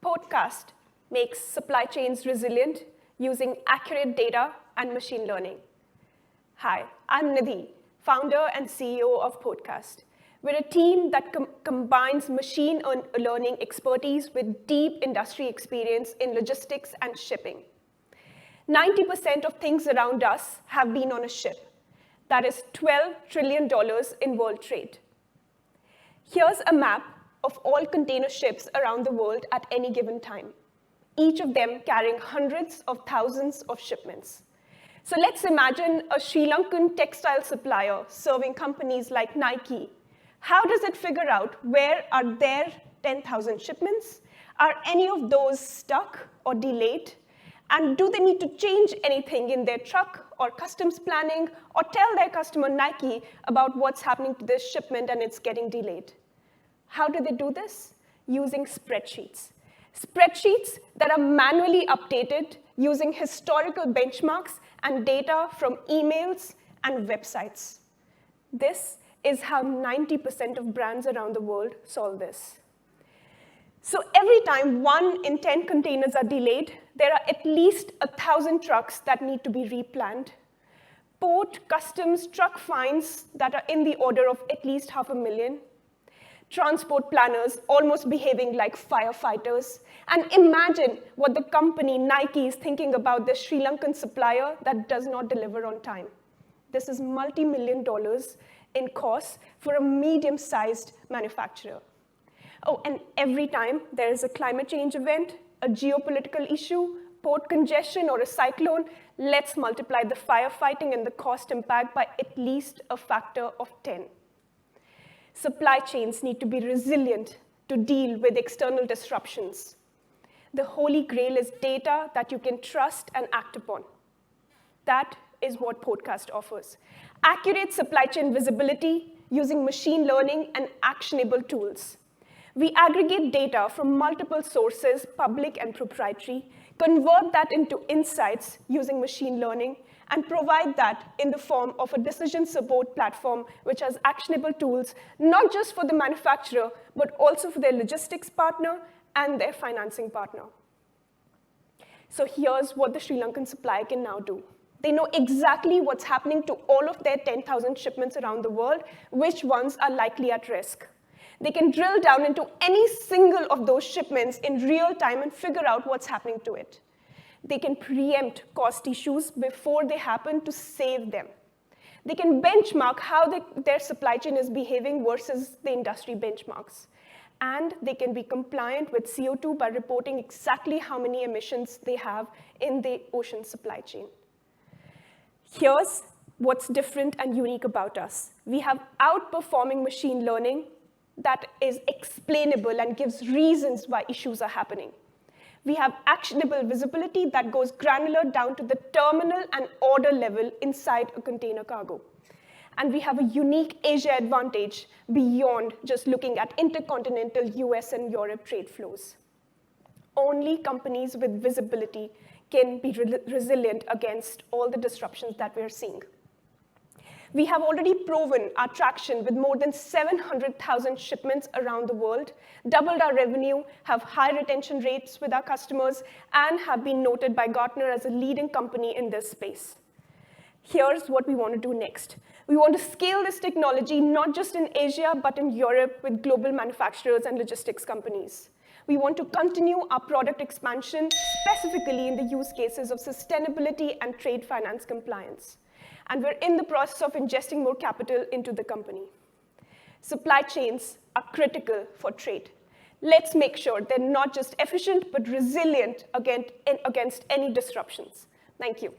Portcast makes supply chains resilient using accurate data and machine learning. Hi, I'm Nidhi, founder and CEO of Portcast. We're a team that combines machine learning expertise with deep industry experience in logistics and shipping. 90% of things around us have been on a ship. That is $12 trillion in world trade. Here's a map of all container ships around the world at any given time, each of them carrying hundreds of thousands of shipments. So let's imagine a Sri Lankan textile supplier serving companies like Nike. How does it figure out where are their 10,000 shipments? Are any of those stuck or delayed? And do they need to change anything in their truck or customs planning or tell their customer Nike about what's happening to this shipment and it's getting delayed? How do they do this? Using spreadsheets. Spreadsheets that are manually updated using historical benchmarks and data from emails and websites. This is how 90% of brands around the world solve this. So every time 1 in 10 containers are delayed, there are at least 1,000 trucks that need to be replanned. Port, customs, truck fines that are in the order of at least 500,000. Transport planners almost behaving like firefighters. And imagine what the company Nike is thinking about this Sri Lankan supplier that does not deliver on time. This is multi-million dollars in costs for a medium-sized manufacturer. Oh, and every time there is a climate change event, a geopolitical issue, port congestion, or a cyclone, let's multiply the firefighting and the cost impact by at least a factor of 10. Supply chains need to be resilient to deal with external disruptions. The holy grail is data that you can trust and act upon. That is what Portcast offers. Accurate supply chain visibility using machine learning and actionable tools. We aggregate data from multiple sources, public and proprietary, convert that into insights using machine learning, and provide that in the form of a decision support platform which has actionable tools, not just for the manufacturer, but also for their logistics partner and their financing partner. So here's what the Sri Lankan supplier can now do. They know exactly what's happening to all of their 10,000 shipments around the world, which ones are likely at risk. They can drill down into any single of those shipments in real time and figure out what's happening to it. They can preempt cost issues before they happen to save them. They can benchmark how their supply chain is behaving versus the industry benchmarks. And they can be compliant with CO2 by reporting exactly how many emissions they have in the ocean supply chain. Here's what's different and unique about us. We have outperforming machine learning that is explainable and gives reasons why issues are happening. We have actionable visibility that goes granular down to the terminal and order level inside a container cargo. And we have a unique Asia advantage beyond just looking at intercontinental US and Europe trade flows. Only companies with visibility can be resilient against all the disruptions that we're seeing. We have already proven our traction with more than 700,000 shipments around the world, doubled our revenue, have high retention rates with our customers, and have been noted by Gartner as a leading company in this space. Here's what we want to do next. We want to scale this technology not just in Asia, but in Europe with global manufacturers and logistics companies. We want to continue our product expansion, specifically in the use cases of sustainability and trade finance compliance. And we're in the process of ingesting more capital into the company. Supply chains are critical for trade. Let's make sure they're not just efficient, but resilient against any disruptions. Thank you.